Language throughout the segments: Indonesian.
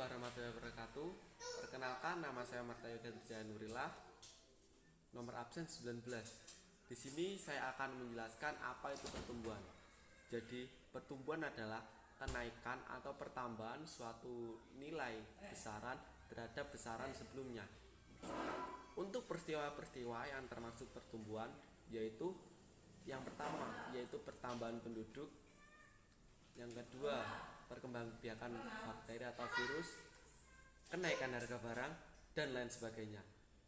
warahmatullahi wabarakatuh. Perkenalkan, nama saya Marta Yoga Nurillah, nomor absen 19. Di sini saya akan menjelaskan apa itu pertumbuhan. Jadi, pertumbuhan adalah kenaikan atau pertambahan suatu nilai besaran terhadap besaran sebelumnya. Untuk peristiwa-peristiwa yang termasuk pertumbuhan yaitu yang pertama yaitu pertambahan penduduk, yang kedua perkembangbiakan bakteri atau virus, kenaikan harga barang, dan lain sebagainya.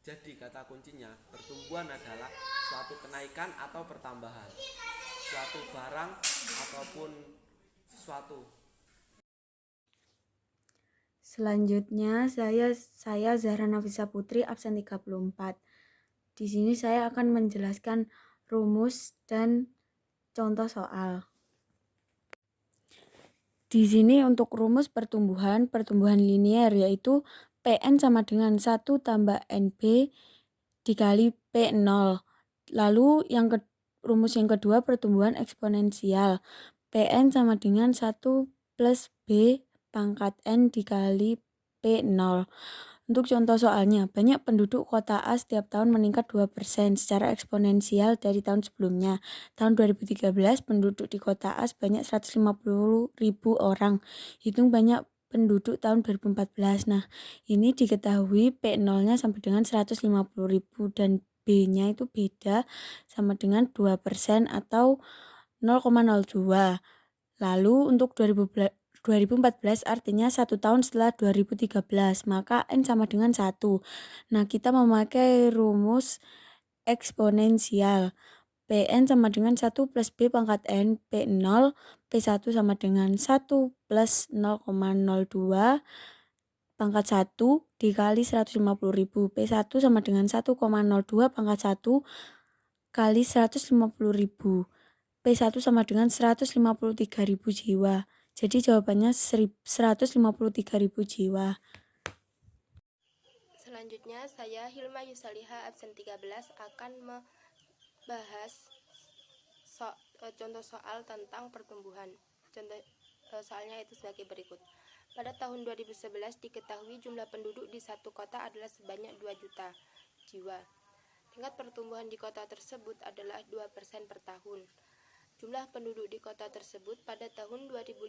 Jadi kata kuncinya, pertumbuhan adalah suatu kenaikan atau pertambahan suatu barang ataupun sesuatu. Selanjutnya saya Zahra Nafisa Putri, absen 34. Di sini saya akan menjelaskan rumus dan contoh soal. Di sini untuk rumus pertumbuhan linear yaitu PN sama dengan 1 tambah NB dikali P0. Lalu rumus yang kedua pertumbuhan eksponensial. PN sama dengan 1 plus B pangkat N dikali P0. Untuk contoh soalnya, banyak penduduk kota A setiap tahun meningkat 2% secara eksponensial dari tahun sebelumnya. Tahun 2013, penduduk di kota A sebanyak 150.000 orang. Hitung banyak penduduk tahun 2014. Nah, ini diketahui P0-nya sampai dengan 150.000 dan B-nya itu beda sama dengan 2% atau 0,02. Lalu untuk 2014 artinya 1 tahun setelah 2013, maka N sama dengan 1. Nah, kita memakai rumus eksponensial. Pn sama dengan 1 plus B pangkat N, P0, P1 sama dengan 1 plus 0,02 pangkat 1 dikali 150.000. P1 sama dengan 1,02 pangkat 1 kali 150.000. P1 sama dengan 153.000 jiwa. Jadi jawabannya 153.000 jiwa. Selanjutnya saya Hilma Yusaliha absen 13 akan membahas contoh soal tentang pertumbuhan. Contoh soalnya itu sebagai berikut. Pada tahun 2011 diketahui jumlah penduduk di satu kota adalah sebanyak 2 juta jiwa. Tingkat pertumbuhan di kota tersebut adalah 2% per tahun. Jumlah penduduk di kota tersebut pada tahun 2015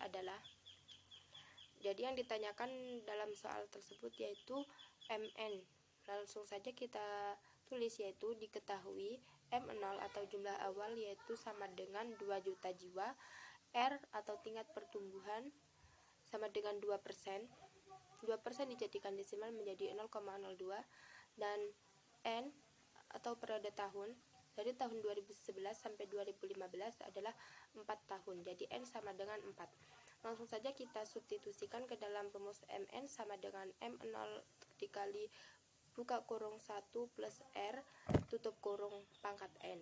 adalah, jadi yang ditanyakan dalam soal tersebut yaitu MN. Langsung saja kita tulis, yaitu diketahui M0 atau jumlah awal yaitu sama dengan 2 juta jiwa, R atau tingkat pertumbuhan sama dengan 2%. 2% dijadikan desimal menjadi 0,02 dan N atau periode tahun dari tahun 2011 sampai 2015 adalah 4 tahun. Jadi N sama dengan 4. Langsung saja kita substitusikan ke dalam rumus MN sama dengan M0 dikali buka kurung 1 plus R tutup kurung pangkat N.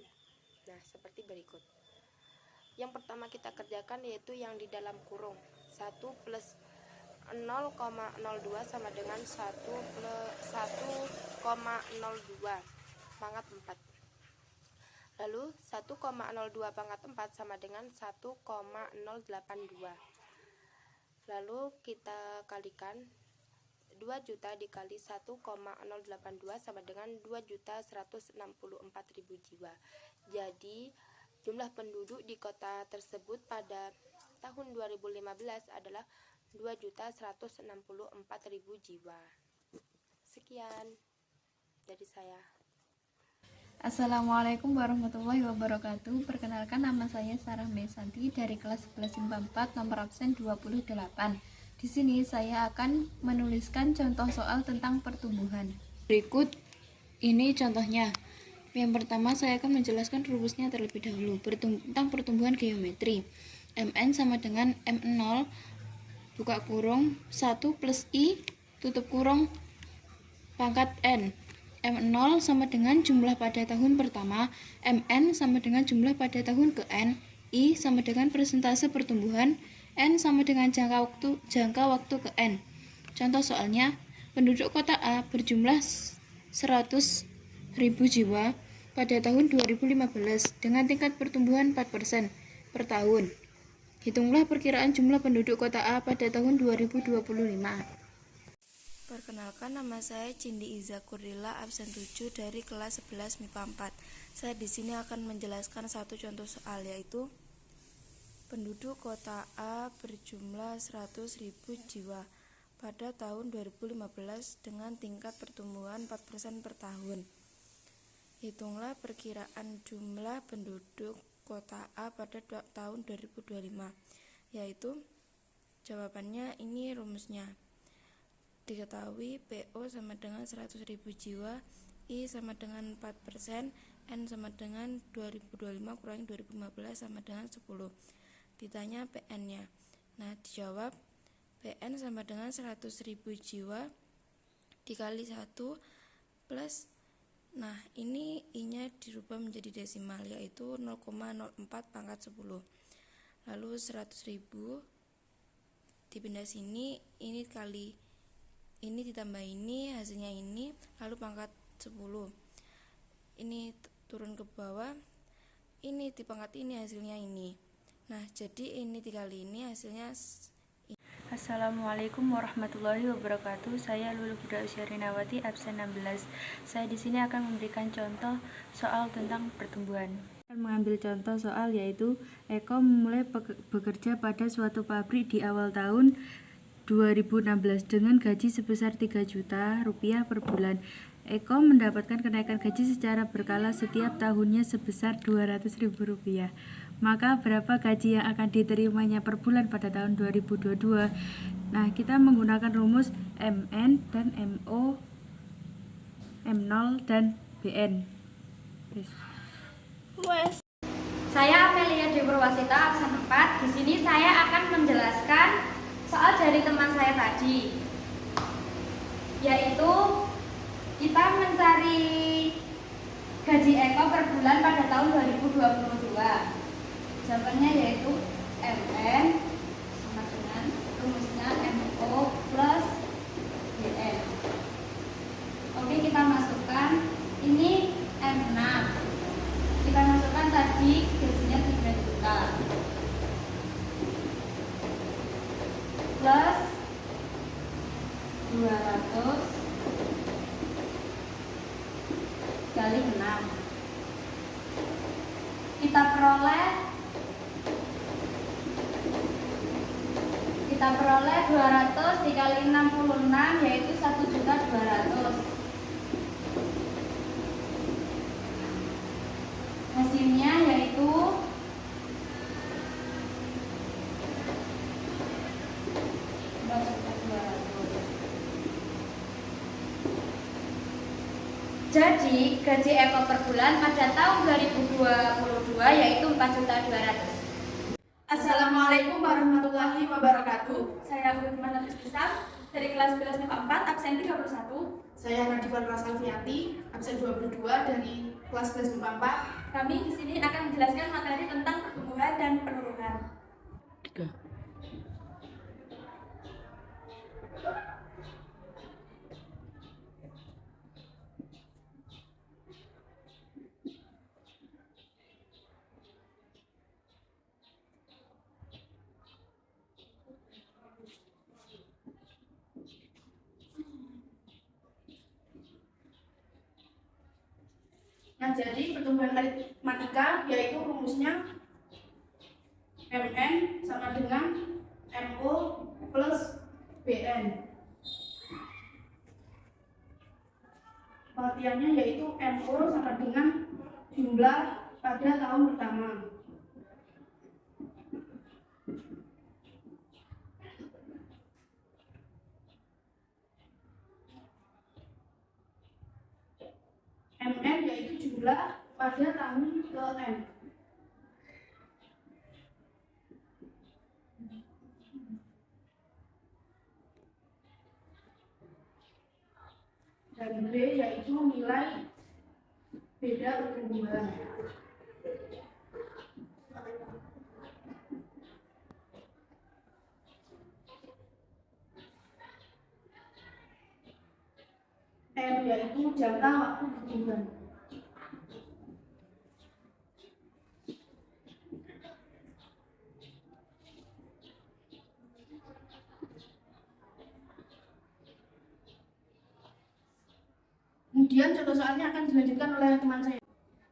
Nah, seperti berikut. Yang pertama kita kerjakan yaitu yang di dalam kurung. 1 plus 0,02 sama dengan 1 plus 1,02 pangkat 4. Lalu 1,02 pangkat 4 sama dengan 1,082. Lalu kita kalikan 2 juta dikali 1,082 sama dengan 2.164.000 jiwa. Jadi jumlah penduduk di kota tersebut pada tahun 2015 adalah 2.164.000 jiwa. Sekian dari saya. Assalamualaikum warahmatullahi wabarakatuh. Perkenalkan, nama saya Sarah Mesanti dari kelas 11 IPA 4 nomor absen 28. Di sini saya akan menuliskan contoh soal tentang pertumbuhan. Berikut ini contohnya. Yang pertama saya akan menjelaskan rumusnya terlebih dahulu tentang pertumbuhan geometri. Mn sama dengan M0 buka kurung 1 plus I tutup kurung pangkat N. M0 sama dengan jumlah pada tahun pertama, Mn sama dengan jumlah pada tahun ke N, I sama dengan persentase pertumbuhan, N sama dengan jangka waktu ke N. Contoh soalnya, penduduk kota A berjumlah 100.000 jiwa pada tahun 2015 dengan tingkat pertumbuhan 4% per tahun. Hitunglah perkiraan jumlah penduduk kota A pada tahun 2025. Perkenalkan, nama saya Cindi Iza Kurdila, absen 7 dari kelas 11 MIPA 4. Saya di sini akan menjelaskan satu contoh soal, yaitu penduduk kota A berjumlah 100.000 jiwa pada tahun 2015 dengan tingkat pertumbuhan 4% per tahun. Hitunglah perkiraan jumlah penduduk kota A pada tahun 2025, yaitu jawabannya ini rumusnya. Diketahui PO sama dengan 100.000 jiwa, I sama dengan 4%, N sama dengan 2025 kurangi 2015 sama dengan 10. Ditanya PN-nya. Nah, dijawab PN sama dengan 100.000 jiwa dikali 1 plus, nah ini I-nya dirubah menjadi desimal, yaitu 0,04 pangkat 10. Lalu 100.000 dipindah sini, ini kali ini ditambah ini, hasilnya ini, lalu pangkat 10. Ini turun ke bawah, ini dipangkat ini, hasilnya ini. Nah, jadi ini dikali ini, hasilnya Assalamualaikum warahmatullahi wabarakatuh. Saya Lulu Buda Usyarinawati, absen 16. Saya di sini akan memberikan contoh soal tentang pertumbuhan. Akan mengambil contoh soal yaitu Eko memulai bekerja pada suatu pabrik di awal tahun 2016 dengan gaji sebesar 3 juta rupiah per bulan. Eko mendapatkan kenaikan gaji secara berkala setiap tahunnya sebesar 200.000 rupiah. Maka berapa gaji yang akan diterimanya per bulan pada tahun 2022? Nah, kita menggunakan rumus MN dan MO, M0 dan BN. Saya Amelia Deprowasita, absen 4. Di sini saya akan menjelaskan soal dari teman saya tadi, yaitu kita mencari gaji Eko per bulan pada tahun 2022. Jawabannya yaitu MN sama dengan rumusnya MO plus BN. Oke, kita masukkan ini M6. Kita masukkan tadi gajinya 3 juta plus 200 kali 6. Kita peroleh 200 dikali 66, yaitu 1.200.000. Hasilnya yaitu 4.200.000. Jadi gaji Eko per bulan pada tahun 2022 yaitu 4.200.000. Assalamualaikum warahmatullahi wabarakatuh. Saya Hukman Istisam dari kelas 11 MIPA 4, absen 31. Saya Nadifan Rasalfiati, absen 22 dari kelas 11 MIPA 4. Kami di sini akan menjelaskan materi tentang pertumbuhan dan penurunan. Nah, jadi pertumbuhan aritmatika yaitu rumusnya MN sama dengan MO plus BN. Pengertiannya yaitu MO sama dengan jumlah pada tahun pertama. MN yaitu jumlah pada tahun ke-M. Dan B yaitu nilai beda pertumbuhan. M yaitu jangka waktu pertumbuhan. Kemudian contoh soalnya akan dilanjutkan oleh teman saya.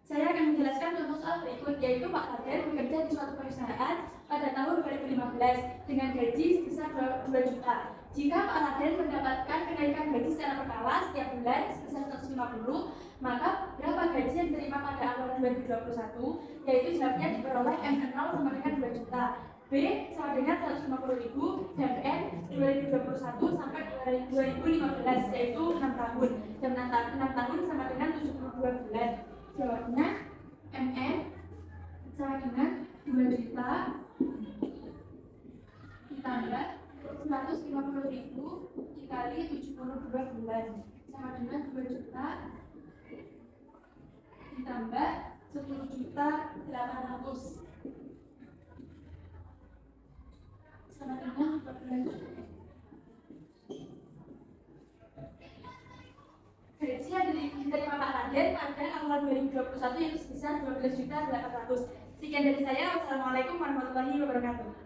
Saya akan menjelaskan contoh soal berikut, yaitu Pak Raden bekerja di suatu perusahaan pada tahun 2015 dengan gaji sebesar 2 juta. Jika Pak Raden mendapatkan kenaikan gaji secara berkala setiap bulan sebesar 150, maka berapa gaji yang diterima pada awal 2021? Yaitu jawabnya diperoleh M0 sama dengan 2 juta, B sama dengan 150.000, dan N 2021 sampai 2015 yaitu 6 tahun, dan 6 tahun sama dengan 72 bulan. Jawabnya MN sama dengan 2 juta ditambah 150.000 dikali 72 bulan sama dengan 2 juta ditambah 10.800.000 sama dengan 14 juta. Gaji yang diterima Pak Raden pada awal 2021 yaitu sebesar 12.800.000. Sekian dari saya. Wassalamualaikum warahmatullahi wabarakatuh.